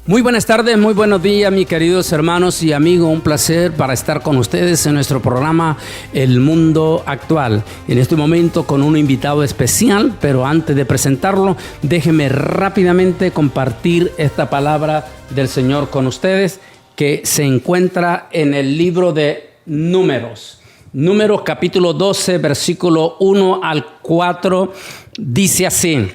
Muy buenas tardes, muy buenos días, mis queridos hermanos y amigos. Un placer para estar con ustedes en nuestro programa El Mundo Actual. En este momento con un invitado especial, pero antes de presentarlo, déjenme rápidamente compartir esta palabra del Señor con ustedes, que se encuentra en el libro de Números. Números capítulo 12, versículo 1 al 4, dice así: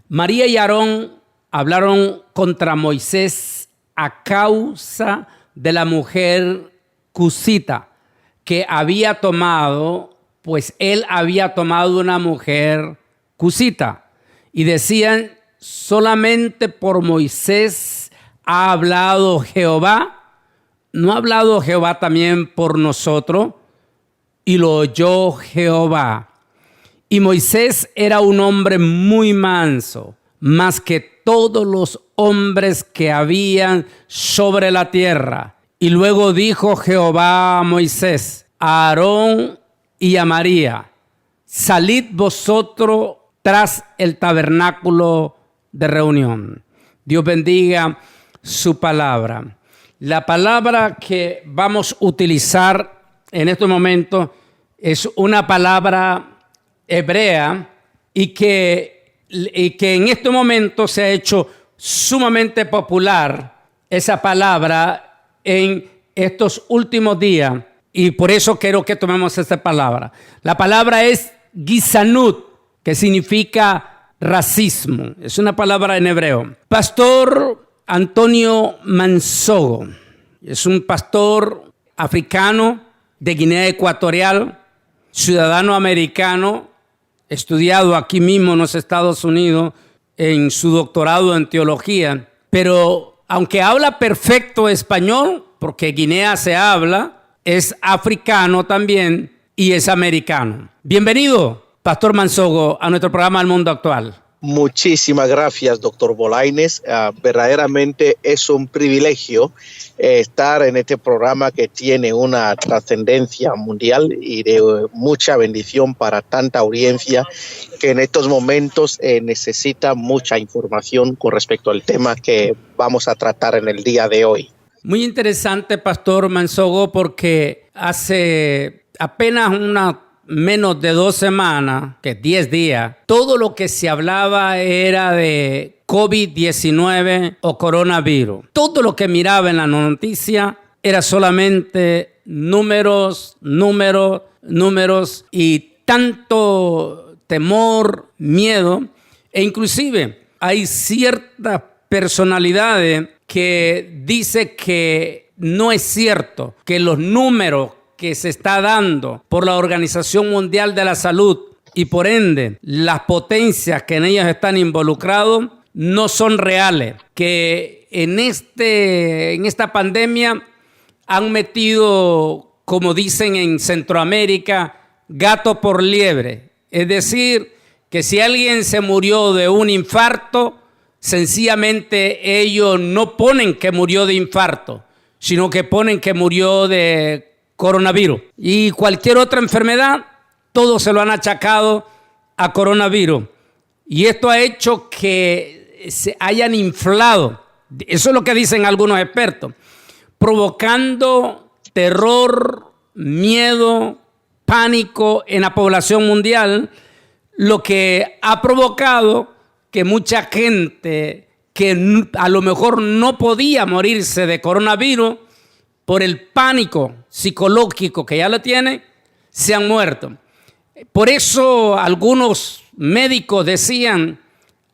María y Aarón hablaron contra Moisés a causa de la mujer cusita que había tomado, pues él había tomado una mujer cusita. Y decían: solamente por Moisés ha hablado Jehová. ¿No ha hablado Jehová también por nosotros? Y lo oyó Jehová. Y Moisés era un hombre muy manso, más que todos los hombres que habían sobre la tierra. Y luego dijo Jehová a Moisés, a Aarón y a María: salid vosotros tras el tabernáculo de reunión. Dios bendiga su palabra. La palabra que vamos a utilizar en este momento es una palabra hebrea y que en este momento se ha hecho sumamente popular esa palabra en estos últimos días, y por eso quiero que tomemos esta palabra. La palabra es Gizanut, que significa racismo. Es una palabra en hebreo. Pastor Antonio Mansogo es un pastor africano de Guinea Ecuatorial, ciudadano americano, estudiado aquí mismo en los Estados Unidos en su doctorado en teología, pero aunque habla perfecto español, porque Guinea se habla, es africano también y es americano. Bienvenido, Pastor Mansogo, a nuestro programa El Mundo Actual. Muchísimas gracias, doctor Bolaines. Verdaderamente es un privilegio estar en este programa que tiene una trascendencia mundial y de mucha bendición para tanta audiencia que en estos momentos necesita mucha información con respecto al tema que vamos a tratar en el día de hoy. Muy interesante, Pastor Mansogo, porque hace apenas menos de 2 semanas, que 10 días, todo lo que se hablaba era de COVID-19 o coronavirus. Todo lo que miraba en la noticia era solamente números y tanto temor, miedo, e inclusive hay ciertas personalidades que dicen que no es cierto, que los números que se está dando por la Organización Mundial de la Salud y por ende las potencias que en ellas están involucrados no son reales, que en esta pandemia han metido, como dicen en Centroamérica, gato por liebre. Es decir, que si alguien se murió de un infarto, sencillamente ellos no ponen que murió de infarto, sino que ponen que murió de coronavirus. Y cualquier otra enfermedad, todos se lo han achacado a coronavirus. Y esto ha hecho que se hayan inflado, eso es lo que dicen algunos expertos, provocando terror, miedo, pánico en la población mundial, lo que ha provocado que mucha gente que a lo mejor no podía morirse de coronavirus, por el pánico psicológico que ya lo tiene, se han muerto. Por eso algunos médicos decían,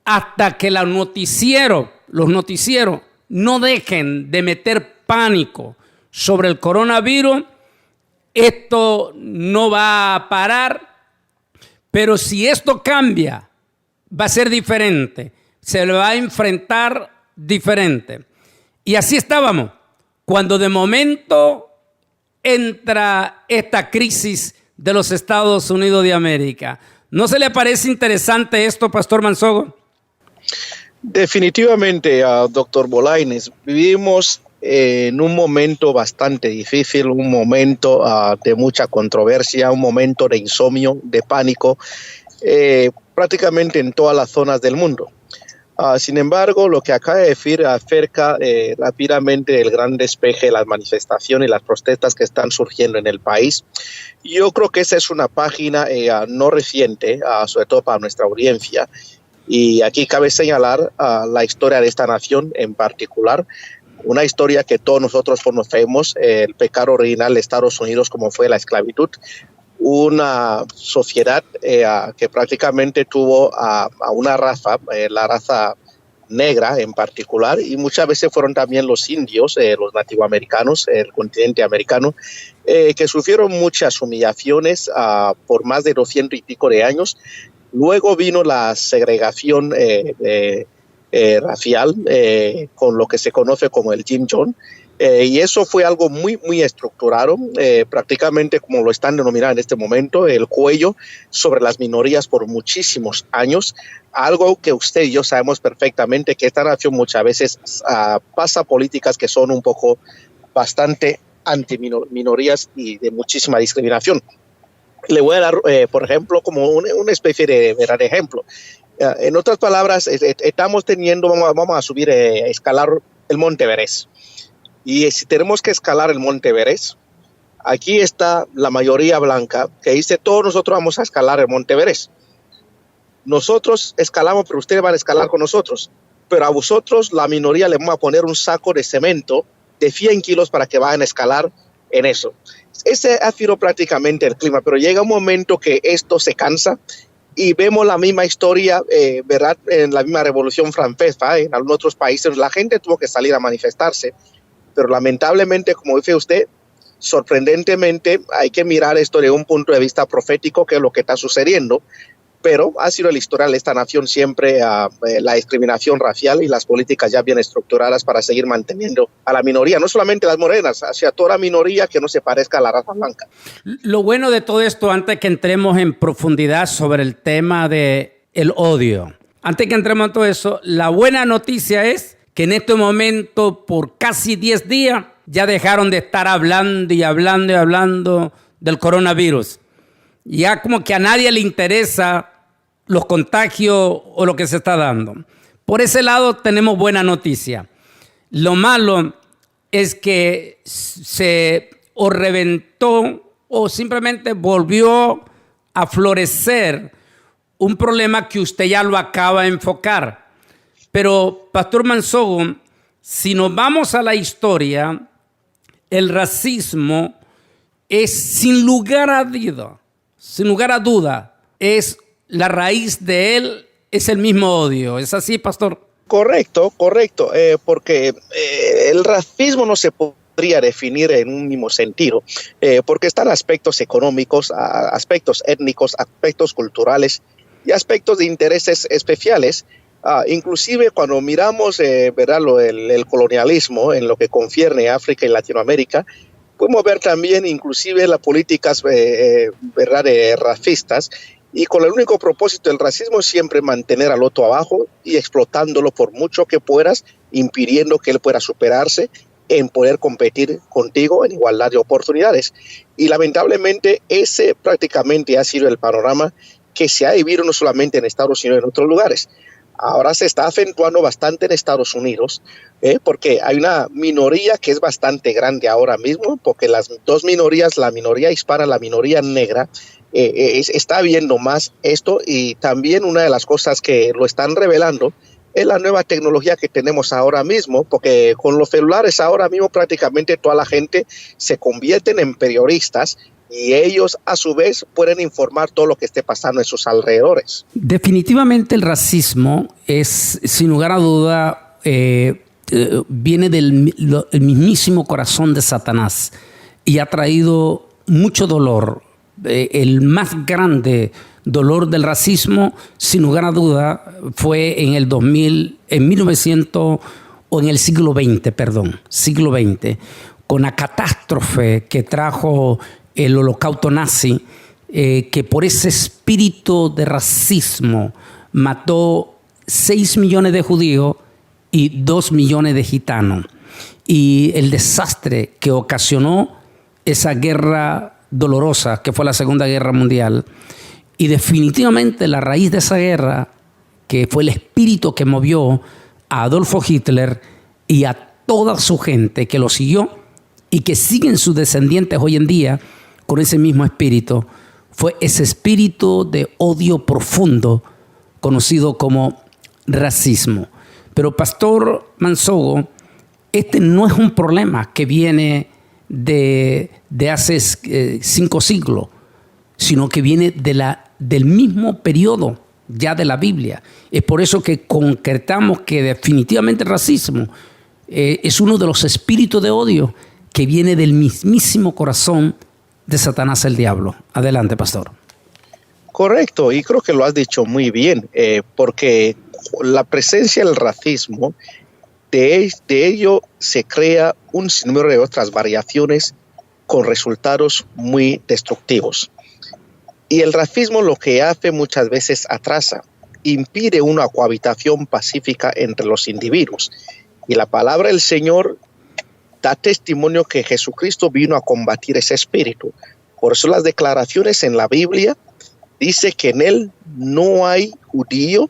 hasta que los noticieros no dejen de meter pánico sobre el coronavirus, esto no va a parar. Pero si esto cambia, va a ser diferente, se le va a enfrentar diferente. Y así estábamos, cuando de momento entra esta crisis de los Estados Unidos de América. ¿No se le parece interesante esto, Pastor Mansogo? Definitivamente, doctor Bolaines, vivimos en un momento bastante difícil, un momento de mucha controversia, un momento de insomnio, de pánico, prácticamente en todas las zonas del mundo. Sin embargo, lo que acaba de decir acerca rápidamente del gran despeje, las manifestaciones y las protestas que están surgiendo en el país, yo creo que esa es una página no reciente, sobre todo para nuestra audiencia. Y aquí cabe señalar la historia de esta nación en particular, una historia que todos nosotros conocemos, el pecado original de Estados Unidos, como fue la esclavitud, una sociedad que prácticamente tuvo a una raza, la raza negra en particular, y muchas veces fueron también los indios, los nativoamericanos, el continente americano, que sufrieron muchas humillaciones por más de 200 y pico de años. Luego vino la segregación racial, con lo que se conoce como el Jim Jones, y eso fue algo muy, muy estructurado, prácticamente como lo están denominando en este momento, el cuello sobre las minorías por muchísimos años, algo que usted y yo sabemos perfectamente que esta nación muchas veces pasa políticas que son un poco bastante anti-minorías y de muchísima discriminación. Le voy a dar, por ejemplo, como una especie de ejemplo. En otras palabras, estamos teniendo, vamos a subir, escalar el Monte Everest. Y si tenemos que escalar el Monte Everest, aquí está la mayoría blanca que dice, todos nosotros vamos a escalar el Monte Everest. Nosotros escalamos, pero ustedes van a escalar con nosotros. Pero a vosotros, la minoría, le vamos a poner un saco de cemento de 100 kilos para que vayan a escalar en eso. Ese ha sido prácticamente el clima, pero llega un momento que esto se cansa y vemos la misma historia, ¿verdad? En la misma Revolución Francesa, en algunos otros países, la gente tuvo que salir a manifestarse. Pero lamentablemente, como dice usted, sorprendentemente hay que mirar esto de un punto de vista profético, que es lo que está sucediendo, pero ha sido el historial de esta nación siempre la discriminación racial y las políticas ya bien estructuradas para seguir manteniendo a la minoría, no solamente las morenas, hacia toda la minoría que no se parezca a la raza blanca. Lo bueno de todo esto, antes que entremos en profundidad sobre el tema del odio, antes que entremos en todo eso, la buena noticia es que en este momento, por casi 10 días, ya dejaron de estar hablando y hablando y hablando del coronavirus. Ya como que a nadie le interesa los contagios o lo que se está dando. Por ese lado tenemos buena noticia. Lo malo es que se o reventó o simplemente volvió a florecer un problema que usted ya lo acaba de enfocar. Pero, Pastor Manzogo, si nos vamos a la historia, el racismo es sin lugar a duda, es la raíz de él, es el mismo odio. ¿Es así, Pastor? Correcto, porque el racismo no se podría definir en un mismo sentido, porque están aspectos económicos, aspectos étnicos, aspectos culturales y aspectos de intereses especiales. Inclusive cuando miramos ¿verdad? El colonialismo en lo que concierne a África y Latinoamérica, podemos ver también inclusive las políticas ¿verdad? Racistas, y con el único propósito del racismo es siempre mantener al otro abajo y explotándolo por mucho que puedas, impidiendo que él pueda superarse en poder competir contigo en igualdad de oportunidades. Y lamentablemente ese prácticamente ha sido el panorama que se ha vivido no solamente en Estados Unidos, en otros lugares. Ahora se está acentuando bastante en Estados Unidos, porque hay una minoría que es bastante grande ahora mismo, porque las dos minorías, la minoría hispana, la minoría negra, está viendo más esto, y también una de las cosas que lo están revelando es la nueva tecnología que tenemos ahora mismo, porque con los celulares ahora mismo prácticamente toda la gente se convierten en periodistas, y ellos a su vez pueden informar todo lo que esté pasando en sus alrededores. Definitivamente el racismo es, sin lugar a duda, viene del mismísimo corazón de Satanás y ha traído mucho dolor. El más grande dolor del racismo, sin lugar a duda, fue en el 2000, en 1900 o en el siglo XX, con la catástrofe que trajo el holocausto nazi, que por ese espíritu de racismo mató 6 millones de judíos y 2 millones de gitanos. Y el desastre que ocasionó esa guerra dolorosa que fue la Segunda Guerra Mundial. Y definitivamente la raíz de esa guerra que fue el espíritu que movió a Adolfo Hitler y a toda su gente que lo siguió y que siguen sus descendientes hoy en día con ese mismo espíritu, fue ese espíritu de odio profundo conocido como racismo. Pero Pastor Mansogo, este no es un problema que viene de hace 5 siglos, sino que viene del mismo periodo ya de la Biblia. Es por eso que concretamos que definitivamente el racismo es uno de los espíritus de odio que viene del mismísimo corazón de Satanás el diablo. Adelante, pastor. Correcto, y creo que lo has dicho muy bien, porque la presencia del racismo, de ello se crea un sinnúmero de otras variaciones con resultados muy destructivos. Y el racismo lo que hace muchas veces atrasa, impide una cohabitación pacífica entre los individuos. Y la palabra del Señor da testimonio que Jesucristo vino a combatir ese espíritu. Por eso las declaraciones en la Biblia dice que en él no hay judío,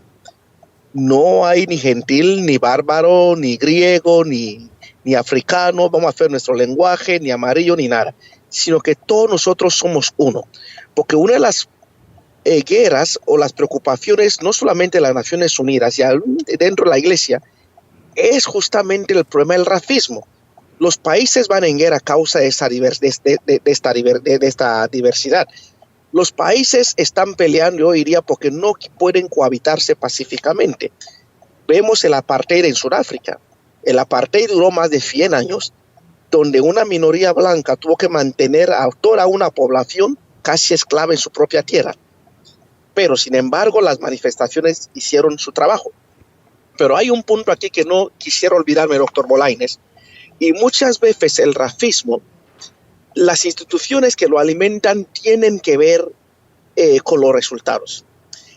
no hay ni gentil, ni bárbaro, ni griego, ni africano, vamos a hacer nuestro lenguaje, ni amarillo, ni nada, sino que todos nosotros somos uno. Porque una de las guerras o las preocupaciones, no solamente de las Naciones Unidas, y dentro de la iglesia, es justamente el problema del racismo. Los países van en guerra a causa de esta diversidad. Los países están peleando, yo diría, porque no pueden cohabitarse pacíficamente. Vemos el apartheid en Sudáfrica. El apartheid duró más de 100 años, donde una minoría blanca tuvo que mantener a toda una población casi esclava en su propia tierra. Pero, sin embargo, las manifestaciones hicieron su trabajo. Pero hay un punto aquí que no quisiera olvidarme, doctor Bolañes, y muchas veces el racismo, las instituciones que lo alimentan tienen que ver con los resultados.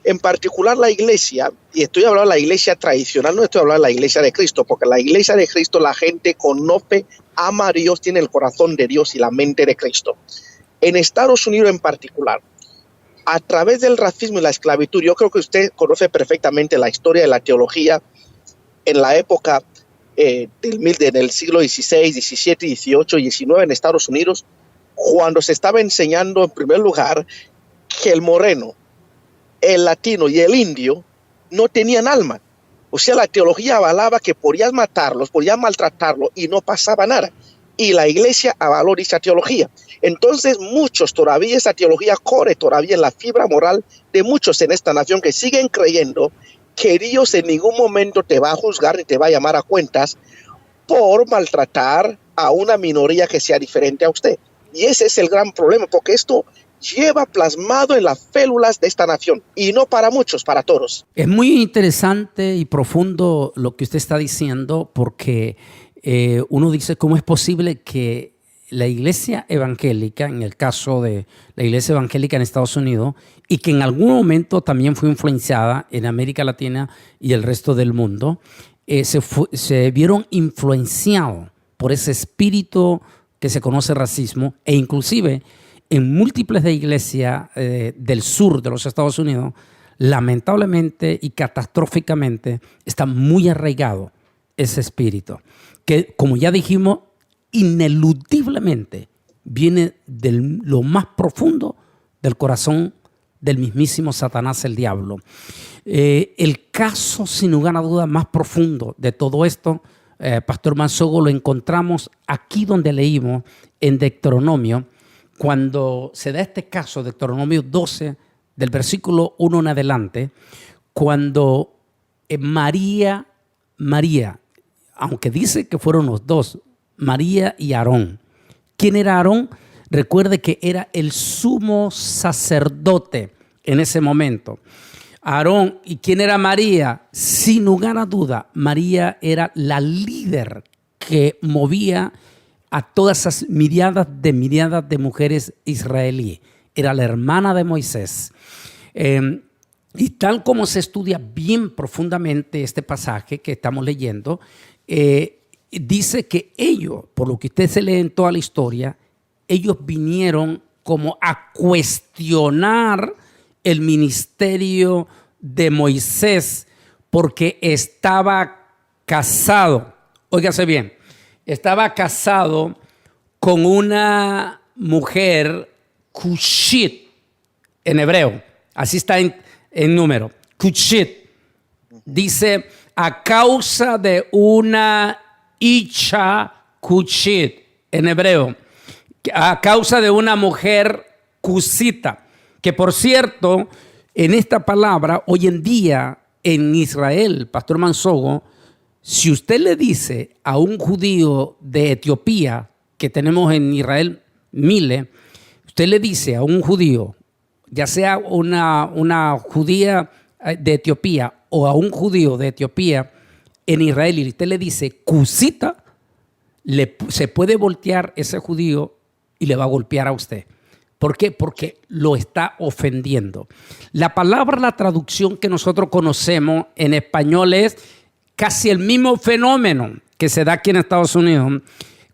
En particular la iglesia, y estoy hablando de la iglesia tradicional, no estoy hablando de la iglesia de Cristo, porque la iglesia de Cristo la gente conoce, ama a Dios, tiene el corazón de Dios y la mente de Cristo. En Estados Unidos en particular, a través del racismo y la esclavitud, yo creo que usted conoce perfectamente la historia de la teología en la época del siglo XVI, XVII, XVIII y XIX en Estados Unidos, cuando se estaba enseñando en primer lugar que el moreno, el latino y el indio no tenían alma. O sea, la teología avalaba que podías matarlos, podías maltratarlos y no pasaba nada. Y la iglesia avaló dicha teología. Entonces muchos todavía, esa teología corre todavía en la fibra moral de muchos en esta nación que siguen creyendo que Dios en ningún momento te va a juzgar ni te va a llamar a cuentas por maltratar a una minoría que sea diferente a usted. Y ese es el gran problema, porque esto lleva plasmado en las células de esta nación, y no para muchos, para todos. Es muy interesante y profundo lo que usted está diciendo, porque uno dice, ¿cómo es posible que la iglesia evangélica, en el caso de la iglesia evangélica en Estados Unidos, y que en algún momento también fue influenciada en América Latina y el resto del mundo, se vieron influenciados por ese espíritu que se conoce racismo, e inclusive en múltiples de iglesias del sur de los Estados Unidos, lamentablemente y catastróficamente está muy arraigado ese espíritu, que, como ya dijimos, ineludiblemente viene de lo más profundo del corazón del mismísimo Satanás el diablo. El caso, sin lugar a dudas, más profundo de todo esto, Pastor Mansogo, lo encontramos aquí donde leímos en Deuteronomio, cuando se da este caso, Deuteronomio 12, del versículo 1 en adelante, cuando María, aunque dice que fueron los dos, María y Aarón. ¿Quién era Aarón? Recuerde que era el sumo sacerdote en ese momento. Aarón, ¿y quién era María? Sin lugar a duda, María era la líder que movía a todas esas miriadas de mujeres israelíes. Era la hermana de Moisés. Y tal como se estudia bien profundamente este pasaje que estamos leyendo, dice que ellos, por lo que usted se lee en toda la historia, ellos vinieron como a cuestionar el ministerio de Moisés porque estaba casado, óigase bien, estaba casado con una mujer Cushit en hebreo, así está en número, Cushit. Dice, a causa de una Isha Cushit en hebreo, a causa de una mujer cusita, que por cierto, en esta palabra, hoy en día en Israel, Pastor Mansogo, si usted le dice a un judío de Etiopía, que tenemos en Israel miles, usted le dice a un judío, ya sea una judía de Etiopía o a un judío de Etiopía en Israel, y usted le dice cusita, se puede voltear ese judío y le va a golpear a usted. ¿Por qué? Porque lo está ofendiendo. La palabra, la traducción que nosotros conocemos en español es casi el mismo fenómeno que se da aquí en Estados Unidos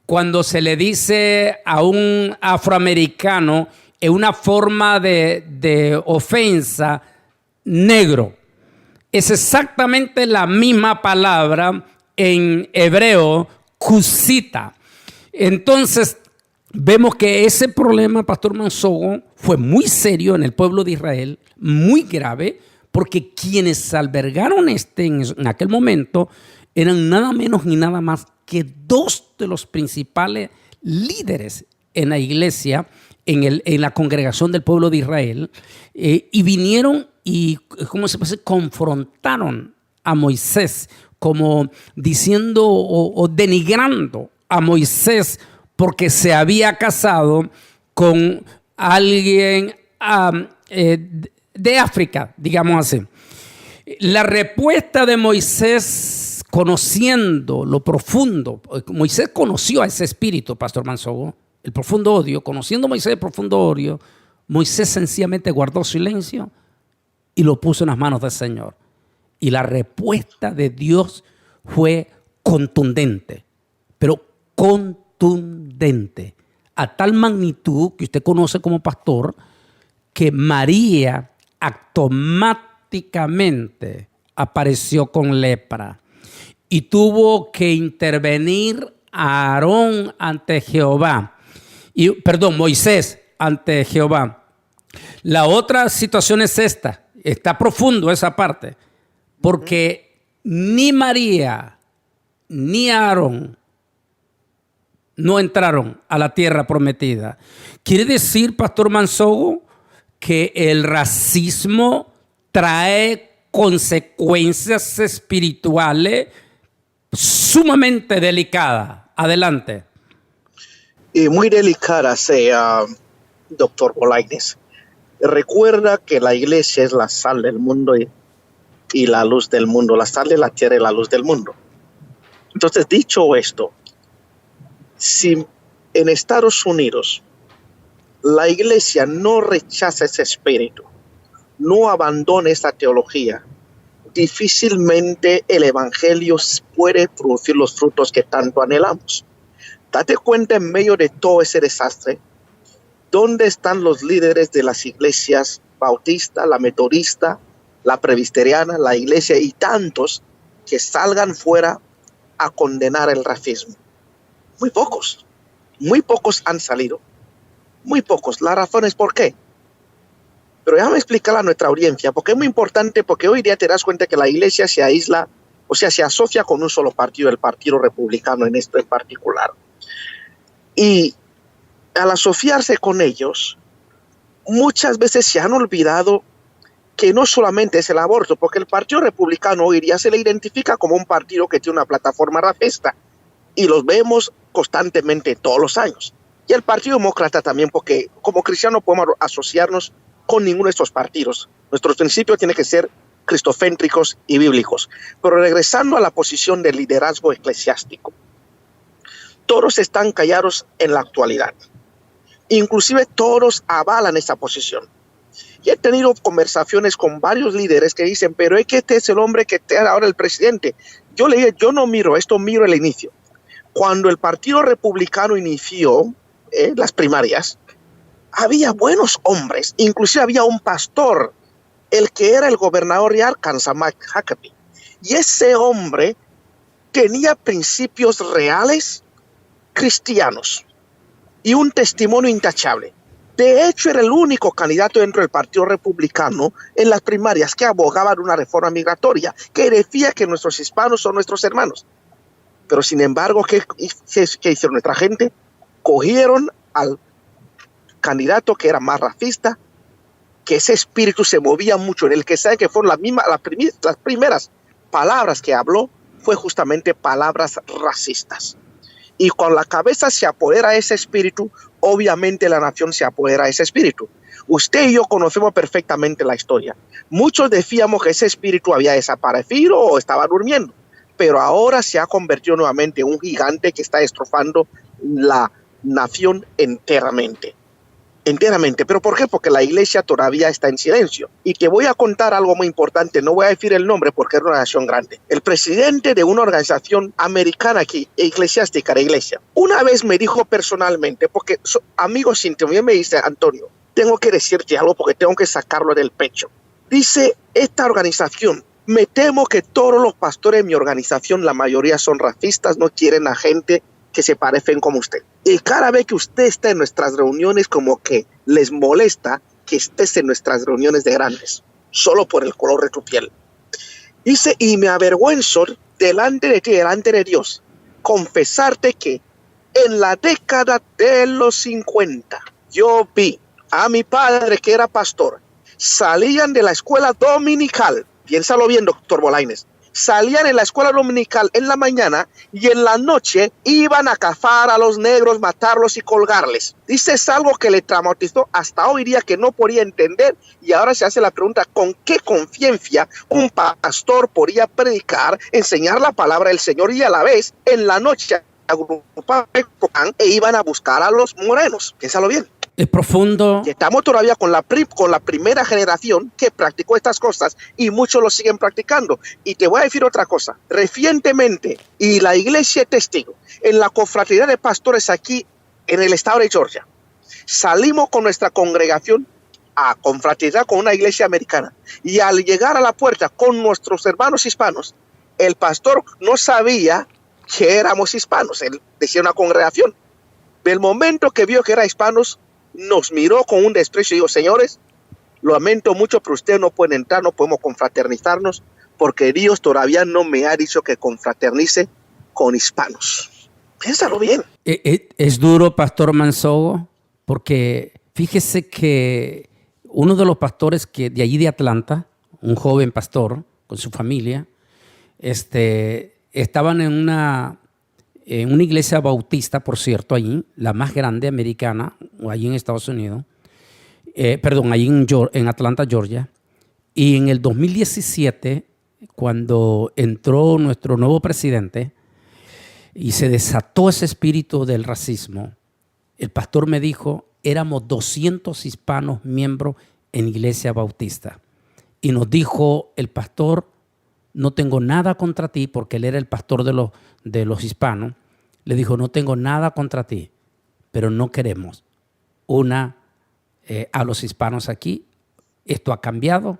cuando se le dice a un afroamericano en una forma de ofensa, negro. Es exactamente la misma palabra en hebreo, cusita. Entonces, vemos que ese problema, Pastor Mansogo, fue muy serio en el pueblo de Israel, muy grave, porque quienes albergaron en aquel momento eran nada menos ni nada más que dos de los principales líderes en la iglesia, en la congregación del pueblo de Israel, y vinieron y, ¿cómo se puede decir?, confrontaron a Moisés, como diciendo o denigrando a Moisés porque se había casado con alguien de África, digamos así. La respuesta de Moisés, conociendo lo profundo, Moisés conoció a ese espíritu, Pastor Mansogo, el profundo odio, conociendo Moisés el profundo odio, Moisés sencillamente guardó silencio y lo puso en las manos del Señor. Y la respuesta de Dios fue contundente, pero contundente, a tal magnitud que usted conoce como pastor, que María automáticamente apareció con lepra y tuvo que intervenir a Aarón ante Jehová. Moisés ante Jehová. La otra situación es esta, está profundo esa parte, porque ni María ni Aarón no entraron a la tierra prometida. Quiere decir, Pastor Mansogo, que el racismo trae consecuencias espirituales sumamente delicadas. Adelante. Y muy delicada sea, doctor Bolaños. Recuerda que la iglesia es la sal del mundo y la luz del mundo, la sal de la tierra y la luz del mundo. Entonces, dicho esto, si en Estados Unidos la iglesia no rechaza ese espíritu, no abandona esa teología, difícilmente el evangelio puede producir los frutos que tanto anhelamos. Date cuenta, en medio de todo ese desastre, ¿dónde están los líderes de las iglesias bautista, la metodista, la presbiteriana, la iglesia y tantos que salgan fuera a condenar el racismo? Muy pocos han salido, muy pocos. La razón es por qué. Pero déjame explicarle a nuestra audiencia, porque es muy importante, porque hoy día te das cuenta que la iglesia se aísla, o sea, se asocia con un solo partido, el Partido Republicano en esto en particular. Y al asociarse con ellos, muchas veces se han olvidado que no solamente es el aborto, porque el Partido Republicano hoy día se le identifica como un partido que tiene una plataforma racista, y los vemos constantemente todos los años. Y el Partido Demócrata también, porque como cristianos podemos asociarnos con ninguno de estos partidos. Nuestros principios tienen que ser cristocéntricos y bíblicos. Pero regresando a la posición del liderazgo eclesiástico, todos están callados en la actualidad. Inclusive todos avalan esa posición. Y he tenido conversaciones con varios líderes que dicen, pero es que este es el hombre que está ahora el presidente. Yo le dije, yo no miro esto, miro el inicio. Cuando el Partido Republicano inició las primarias, había buenos hombres, inclusive había un pastor, el que era el gobernador de Arkansas, Mike Huckabee, Y ese hombre tenía principios reales cristianos y un testimonio intachable. De hecho, era el único candidato dentro del Partido Republicano en las primarias que abogaba de una reforma migratoria, que decía que nuestros hispanos son nuestros hermanos. Pero sin embargo, ¿qué hicieron nuestra gente? Cogieron al candidato que era más racista, que ese espíritu se movía mucho en él, que saben que fueron las primeras palabras que habló fue justamente palabras racistas. Y cuando la cabeza se apodera a ese espíritu, obviamente la nación se apodera a ese espíritu. Usted y yo conocemos perfectamente la historia. Muchos decíamos que ese espíritu había desaparecido o estaba durmiendo, pero ahora se ha convertido nuevamente en un gigante que está destrozando la nación enteramente. ¿Pero por qué? Porque la iglesia todavía está en silencio. Y te voy a contar algo muy importante, no voy a decir el nombre porque es una nación grande. El presidente de una organización americana aquí, eclesiástica de iglesia, una vez me dijo personalmente, porque amigos íntimos, y me dice, Antonio, tengo que decirte algo porque tengo que sacarlo del pecho. Dice, esta organización, me temo que todos los pastores de mi organización, la mayoría son racistas, no quieren a gente que se parecen como usted. Y cada vez que usted está en nuestras reuniones, como que les molesta que estés en nuestras reuniones de grandes, solo por el color de tu piel. Dice, y me avergüenzo delante de ti, delante de Dios, confesarte que en la década de los 50, yo vi a mi padre, que era pastor, salían de la escuela dominical, piénsalo bien, doctor Bolaines, salían en la escuela dominical en la mañana y en la noche iban a cazar a los negros, matarlos y colgarles. Dice, es algo que le traumatizó hasta hoy día, que no podía entender, y ahora se hace la pregunta, ¿con qué conciencia un pastor podría predicar, enseñar la palabra del Señor y a la vez en la noche agrupaban e iban a buscar a los morenos? Piénsalo bien. Es profundo. Estamos todavía con la primera generación que practicó estas cosas y muchos lo siguen practicando. Y te voy a decir otra cosa. Recientemente, y la iglesia es testigo, en la confraternidad de pastores aquí en el estado de Georgia, salimos con nuestra congregación a confraternizar con una iglesia americana. Y al llegar a la puerta con nuestros hermanos hispanos, el pastor no sabía que éramos hispanos. Él decía una congregación. Del momento que vio que eran hispanos, nos miró con un desprecio y dijo, señores, lo lamento mucho, pero ustedes no pueden entrar, no podemos confraternizarnos, porque Dios todavía no me ha dicho que confraternice con hispanos. Piénsalo bien. Es duro, Pastor Mansogo, porque fíjese que uno de los pastores que de allí de Atlanta, un joven pastor con su familia, estaban en una iglesia bautista, por cierto, allí, la más grande americana, allí en Estados Unidos, allí en Atlanta, Georgia. Y en el 2017, cuando entró nuestro nuevo presidente y se desató ese espíritu del racismo, el pastor me dijo, éramos 200 hispanos miembros en iglesia bautista. Y nos dijo el pastor, no tengo nada contra ti, porque él era el pastor de los hispanos. Le dijo, no tengo nada contra ti, pero no queremos a los hispanos aquí. Esto ha cambiado,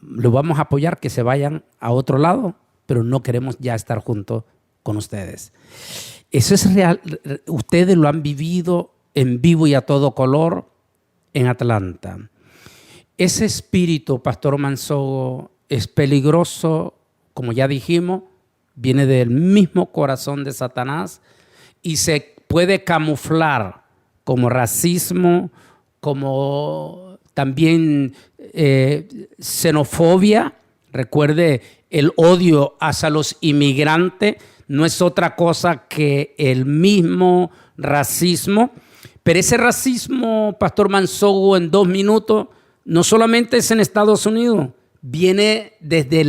lo vamos a apoyar, que se vayan a otro lado, pero no queremos ya estar juntos con ustedes. Eso es real, ustedes lo han vivido en vivo y a todo color en Atlanta. Ese espíritu, Pastor Mansogo, es peligroso, como ya dijimos, viene del mismo corazón de Satanás y se puede camuflar como racismo, como también xenofobia. Recuerde, el odio hacia los inmigrantes no es otra cosa que el mismo racismo. Pero ese racismo, Pastor Mansogo, en 2 minutos, no solamente es en Estados Unidos, viene desde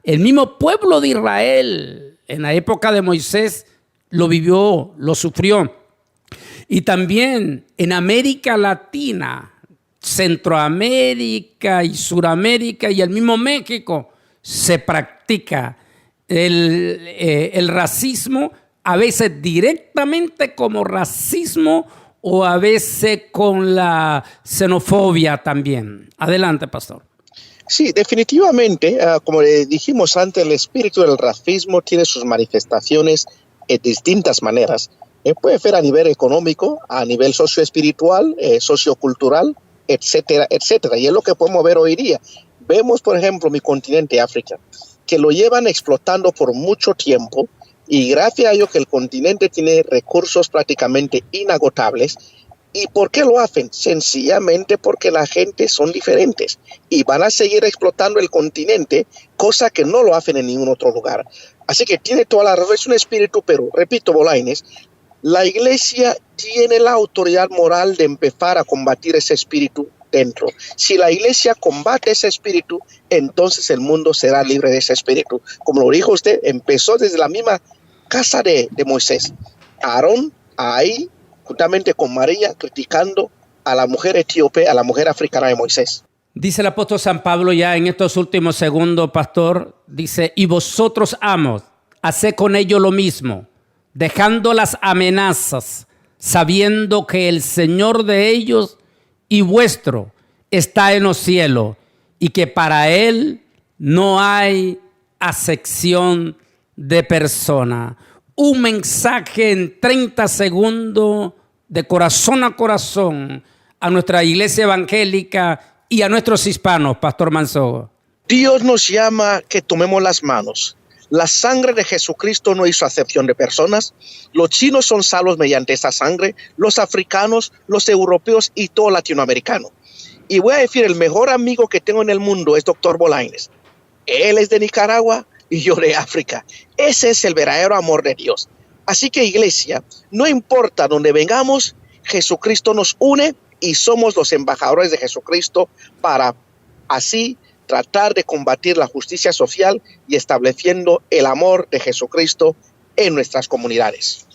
el mismo pueblo de Israel. En la época de Moisés lo vivió, lo sufrió. Y también en América Latina, Centroamérica y Suramérica y el mismo México se practica el racismo, a veces directamente como racismo o a veces con la xenofobia también. Adelante, pastor. Sí, definitivamente, como le dijimos antes, el espíritu del racismo tiene sus manifestaciones en distintas maneras. Puede ser a nivel económico, a nivel socioespiritual, sociocultural, etcétera, etcétera. Y es lo que podemos ver hoy día. Vemos, por ejemplo, mi continente África, que lo llevan explotando por mucho tiempo, y gracias a ello que el continente tiene recursos prácticamente inagotables. ¿Y por qué lo hacen? Sencillamente porque la gente son diferentes y van a seguir explotando el continente, cosa que no lo hacen en ningún otro lugar. Así que tiene toda la razón, es un espíritu, pero repito, Bolaños, la iglesia tiene la autoridad moral de empezar a combatir ese espíritu dentro. Si la iglesia combate ese espíritu, entonces el mundo será libre de ese espíritu. Como lo dijo usted, empezó desde la misma casa de Moisés. Aarón, ahí, juntamente con María, criticando a la mujer etíope, a la mujer africana de Moisés. Dice el apóstol San Pablo ya en estos últimos segundos, pastor, dice, y vosotros, amos, haced con ellos lo mismo, dejando las amenazas, sabiendo que el Señor de ellos y vuestro está en los cielos, y que para Él no hay acepción de persona. Un mensaje en 30 segundos de corazón a corazón a nuestra iglesia evangélica y a nuestros hispanos, Pastor Manzogo. Dios nos llama que tomemos las manos. La sangre de Jesucristo no hizo acepción de personas. Los chinos son salvos mediante esa sangre, los africanos, los europeos y todo latinoamericano. Y voy a decir, el mejor amigo que tengo en el mundo es Dr. Bolaños. Él es de Nicaragua y yo de África. Ese es el verdadero amor de Dios. Así que, iglesia, no importa dónde vengamos, Jesucristo nos une y somos los embajadores de Jesucristo para así tratar de combatir la justicia social y estableciendo el amor de Jesucristo en nuestras comunidades.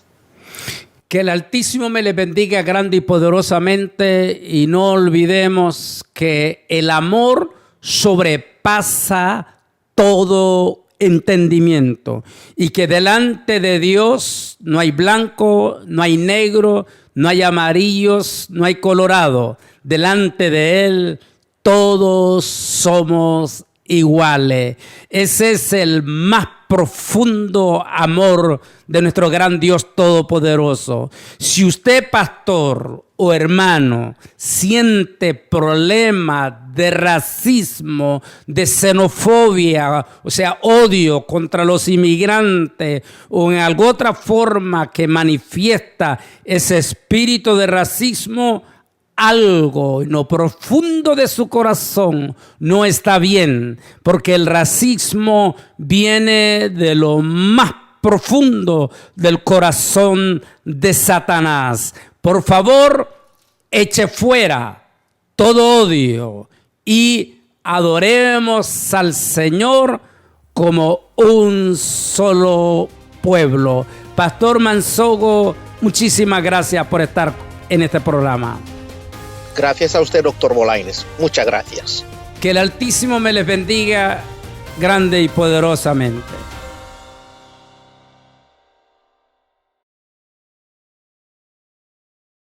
Que el Altísimo me les bendiga grande y poderosamente, y no olvidemos que el amor sobrepasa todo entendimiento y que delante de Dios no hay blanco, no hay negro, no hay amarillos, no hay colorado. Delante de Él todos somos iguales. Ese es el más profundo amor de nuestro gran Dios todopoderoso. Si usted, pastor o hermano, siente problemas de racismo, de xenofobia, o sea, odio contra los inmigrantes, o en alguna otra forma que manifiesta ese espíritu de racismo, algo en lo profundo de su corazón no está bien, porque el racismo viene de lo más profundo del corazón de Satanás. Por favor, eche fuera todo odio y adoremos al Señor como un solo pueblo. Pastor Manzogo, muchísimas gracias por estar en este programa. Gracias a usted, doctor Bolaños. Muchas gracias. Que el Altísimo me les bendiga grande y poderosamente.